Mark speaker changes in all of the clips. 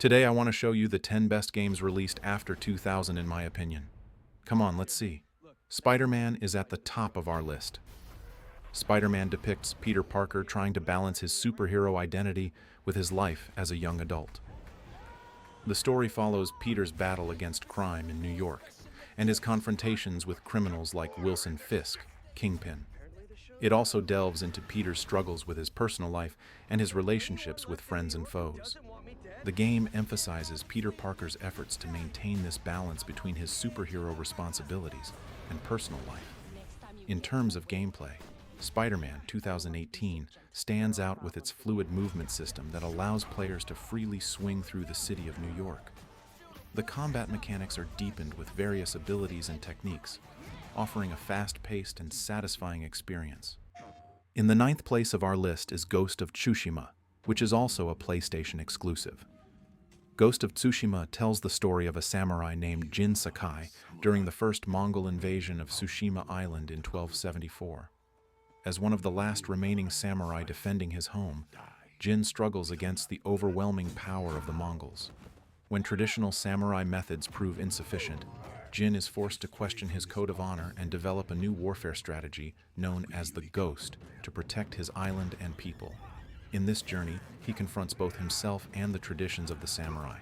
Speaker 1: Today I want to show you the 10 best games released after 2000 in my opinion. Come on, let's see. Spider-Man is at the top of our list. Spider-Man depicts Peter Parker trying to balance his superhero identity with his life as a young adult. The story follows Peter's battle against crime in New York and his confrontations with criminals like Wilson Fisk, Kingpin. It also delves into Peter's struggles with his personal life and his relationships with friends and foes. The game emphasizes Peter Parker's efforts to maintain this balance between his superhero responsibilities and personal life. In terms of gameplay, Spider-Man 2018 stands out with its fluid movement system that allows players to freely swing through the city of New York. The combat mechanics are deepened with various abilities and techniques, offering a fast-paced and satisfying experience. In the ninth place of our list is Ghost of Tsushima, which is also a PlayStation exclusive. Ghost of Tsushima tells the story of a samurai named Jin Sakai during the first Mongol invasion of Tsushima Island in 1274. As one of the last remaining samurai defending his home, Jin struggles against the overwhelming power of the Mongols. When traditional samurai methods prove insufficient, Jin is forced to question his code of honor and develop a new warfare strategy known as the Ghost to protect his island and people. In this journey, he confronts both himself and the traditions of the samurai.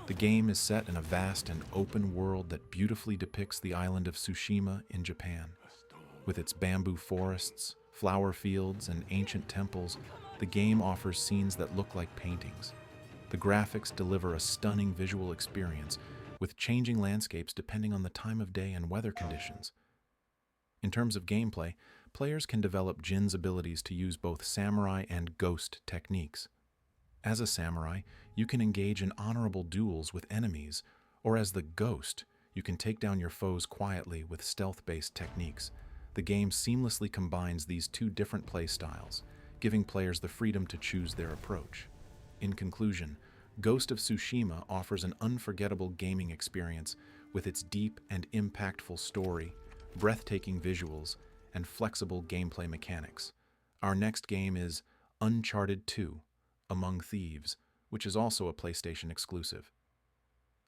Speaker 1: The game is set in a vast and open world that beautifully depicts the island of Tsushima in Japan. With its bamboo forests, flower fields, and ancient temples, the game offers scenes that look like paintings. The graphics deliver a stunning visual experience, with changing landscapes depending on the time of day and weather conditions. In terms of gameplay, players can develop Jin's abilities to use both samurai and ghost techniques. As a samurai, you can engage in honorable duels with enemies, or as the ghost, you can take down your foes quietly with stealth-based techniques. The game seamlessly combines these two different play styles, giving players the freedom to choose their approach. In conclusion, Ghost of Tsushima offers an unforgettable gaming experience with its deep and impactful story, breathtaking visuals, and flexible gameplay mechanics. Our next game is Uncharted 2: Among Thieves, which is also a PlayStation exclusive.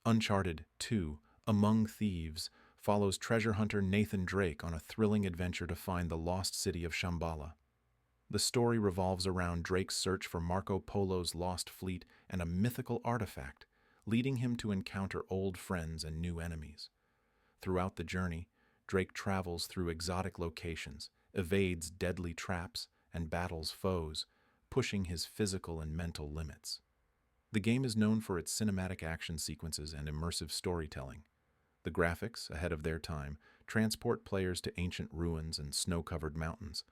Speaker 1: Uncharted 2: Among Thieves follows treasure hunter Nathan Drake on a thrilling adventure to find the lost city of Shambhala. The story revolves around Drake's search for Marco Polo's lost fleet and a mythical artifact, leading him to encounter old friends and new enemies. Throughout the journey, Drake travels through exotic locations, evades deadly traps, and battles foes, pushing his physical and mental limits. The game is known for its cinematic action sequences and immersive storytelling. The graphics, ahead of their time, transport players to ancient ruins and snow-covered mountains.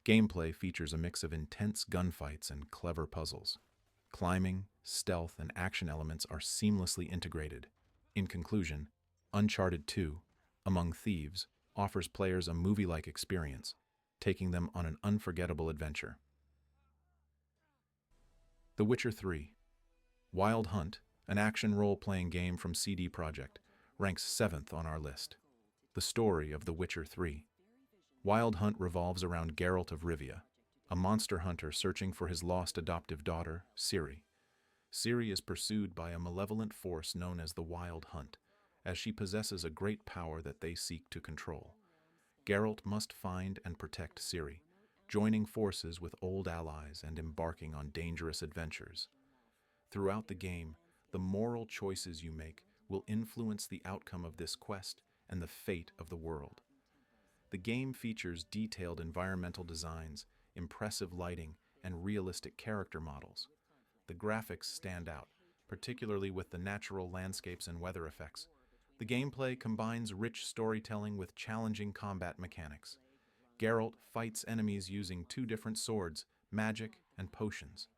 Speaker 1: Gameplay features a mix of intense gunfights and clever puzzles. Climbing, stealth, and action elements are seamlessly integrated. In conclusion, Uncharted 2: Among Thieves offers players a movie-like experience, taking them on an unforgettable adventure. The Witcher 3: Wild Hunt, an action role-playing game from CD Projekt, ranks 7th on our list. The story of The Witcher 3. Wild Hunt revolves around Geralt of Rivia, a monster hunter searching for his lost adoptive daughter, Ciri. Ciri is pursued by a malevolent force known as the Wild Hunt, as she possesses a great power that they seek to control. Geralt must find and protect Ciri, joining forces with old allies and embarking on dangerous adventures. Throughout the game, the moral choices you make will influence the outcome of this quest and the fate of the world. The game features detailed environmental designs, impressive lighting, and realistic character models. The graphics stand out, particularly with the natural landscapes and weather effects. The gameplay combines rich storytelling with challenging combat mechanics. Geralt fights enemies using two different swords, magic, and potions.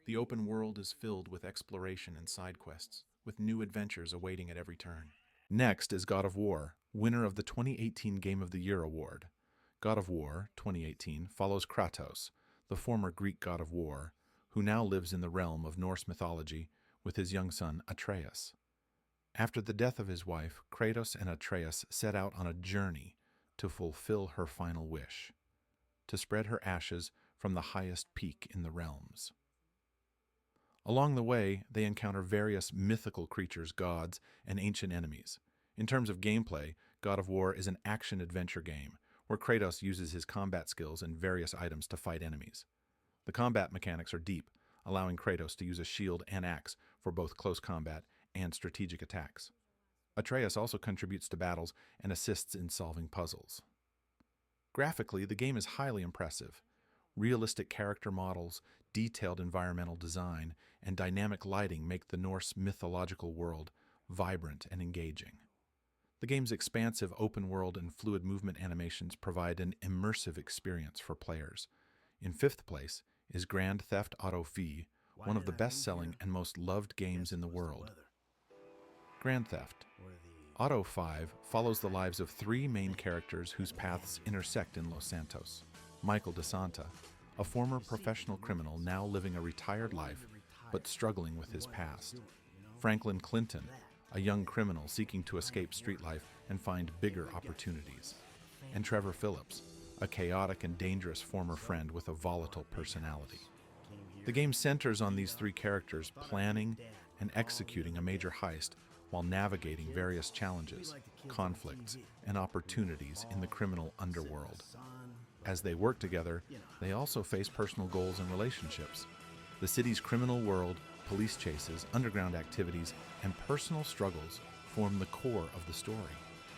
Speaker 1: The open world is filled with exploration and side quests, with new adventures awaiting at every turn. Next is God of War, winner of the 2018 Game of the Year award. God of War 2018 follows Kratos, the former Greek god of war, who now lives in the realm of Norse mythology with his young son Atreus. After the death of his wife, Kratos and Atreus set out on a journey to fulfill her final wish, to spread her ashes from the highest peak in the realms. Along the way, they encounter various mythical creatures, gods, and ancient enemies. In terms of gameplay, God of War is an action-adventure game, where Kratos uses his combat skills and various items to fight enemies. The combat mechanics are deep, allowing Kratos to use a shield and axe for both close combat and strategic attacks. Atreus also contributes to battles and assists in solving puzzles. Graphically, the game is highly impressive. Realistic character models, detailed environmental design, and dynamic lighting make the Norse mythological world vibrant and engaging. The game's expansive open world and fluid movement animations provide an immersive experience for players. In fifth place is Grand Theft Auto V, one of the best-selling and most loved games in the world. Grand Theft Auto 5 follows the lives of three main characters whose paths intersect in Los Santos. Michael DeSanta, a former professional criminal now living a retired life but struggling with his past. Franklin Clinton, a young criminal seeking to escape street life and find bigger opportunities. And Trevor Phillips, a chaotic and dangerous former friend with a volatile personality. The game centers on these three characters planning and executing a major heist while navigating various challenges, conflicts, and opportunities in the criminal underworld. As they work together, they also face personal goals and relationships. The city's criminal world, police chases, underground activities, and personal struggles form the core of the story,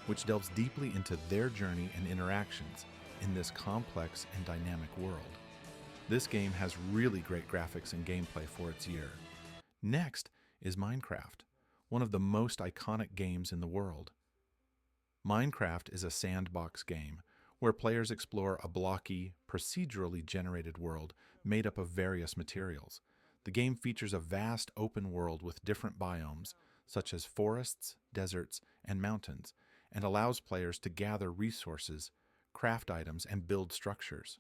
Speaker 1: which delves deeply into their journey and interactions in this complex and dynamic world. This game has really great graphics and gameplay for its year. Next is Minecraft, one of the most iconic games in the world. Minecraft is a sandbox game where players explore a blocky, procedurally generated world made up of various materials. The game features a vast open world with different biomes, such as forests, deserts, and mountains, and allows players to gather resources, craft items, and build structures.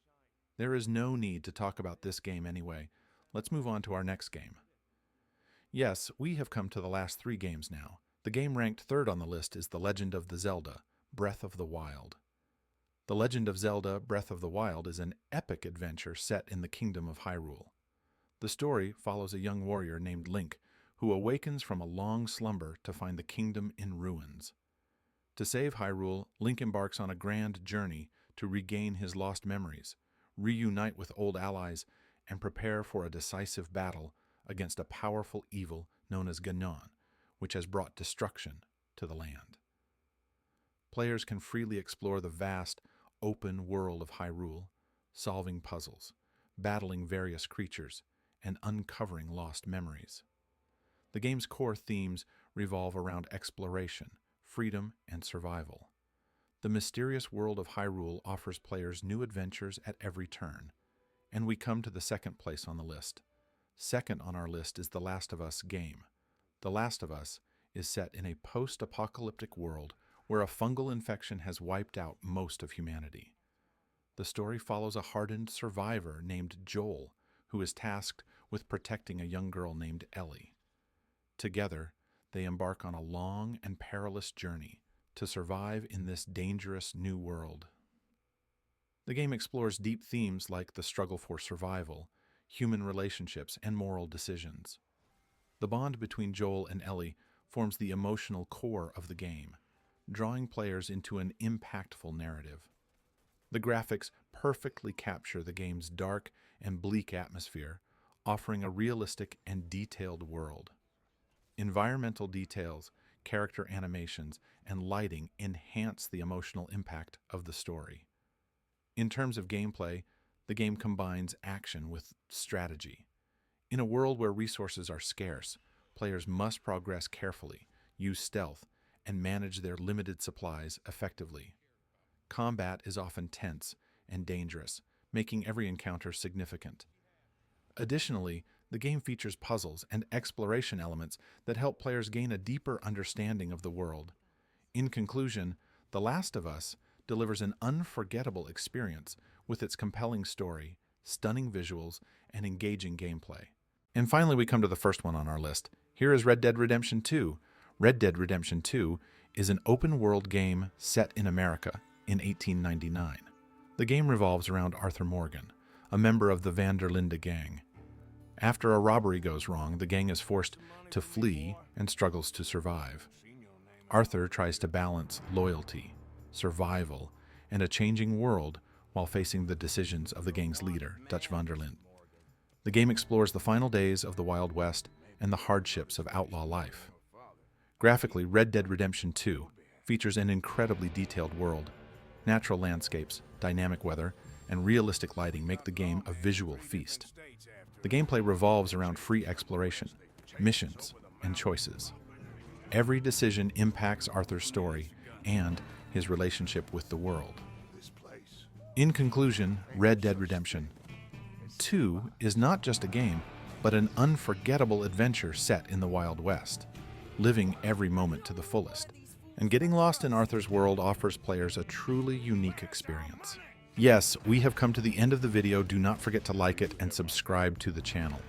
Speaker 1: There is no need to talk about this game anyway. Let's move on to our next game. Yes, we have come to the last three games now. The game ranked third on the list is The Legend of the Zelda: Breath of the Wild. The Legend of Zelda: Breath of the Wild is an epic adventure set in the Kingdom of Hyrule. The story follows a young warrior named Link, who awakens from a long slumber to find the kingdom in ruins. To save Hyrule, Link embarks on a grand journey to regain his lost memories, reunite with old allies, and prepare for a decisive battle against a powerful evil known as Ganon, which has brought destruction to the land. Players can freely explore the vast, open world of Hyrule, solving puzzles, battling various creatures, and uncovering lost memories. The game's core themes revolve around exploration, freedom, and survival. The mysterious world of Hyrule offers players new adventures at every turn, and we come to the second place on the list. Second on our list is The Last of Us game. The Last of Us is set in a post-apocalyptic world where a fungal infection has wiped out most of humanity. The story follows a hardened survivor named Joel, who is tasked with protecting a young girl named Ellie. Together, they embark on a long and perilous journey to survive in this dangerous new world. The game explores deep themes like the struggle for survival, human relationships, and moral decisions. The bond between Joel and Ellie forms the emotional core of the game, drawing players into an impactful narrative. The graphics perfectly capture the game's dark and bleak atmosphere, offering a realistic and detailed world. Environmental details, character animations, and lighting enhance the emotional impact of the story. In terms of gameplay, the game combines action with strategy. In a world where resources are scarce, players must progress carefully, use stealth, and manage their limited supplies effectively. Combat is often tense and dangerous, making every encounter significant. Additionally, the game features puzzles and exploration elements that help players gain a deeper understanding of the world. In conclusion, The Last of Us delivers an unforgettable experience with its compelling story, stunning visuals, and engaging gameplay. And finally, we come to the first one on our list. Here is Red Dead Redemption 2. Red Dead Redemption 2 is an open-world game set in America in 1899. The game revolves around Arthur Morgan, a member of the Van der Linde gang. After a robbery goes wrong, the gang is forced to flee and struggles to survive. Arthur tries to balance loyalty, survival, and a changing world while facing the decisions of the gang's leader, Dutch van der Linde. The game explores the final days of the Wild West and the hardships of outlaw life. Graphically, Red Dead Redemption 2 features an incredibly detailed world. Natural landscapes, dynamic weather, and realistic lighting make the game a visual feast. The gameplay revolves around free exploration, missions, and choices. Every decision impacts Arthur's story and his relationship with the world. In conclusion, Red Dead Redemption 2 is not just a game, but an unforgettable adventure set in the Wild West, living every moment to the fullest. And getting lost in Arthur's world offers players a truly unique experience. Yes, we have come to the end of the video. Do not forget to like it and subscribe to the channel.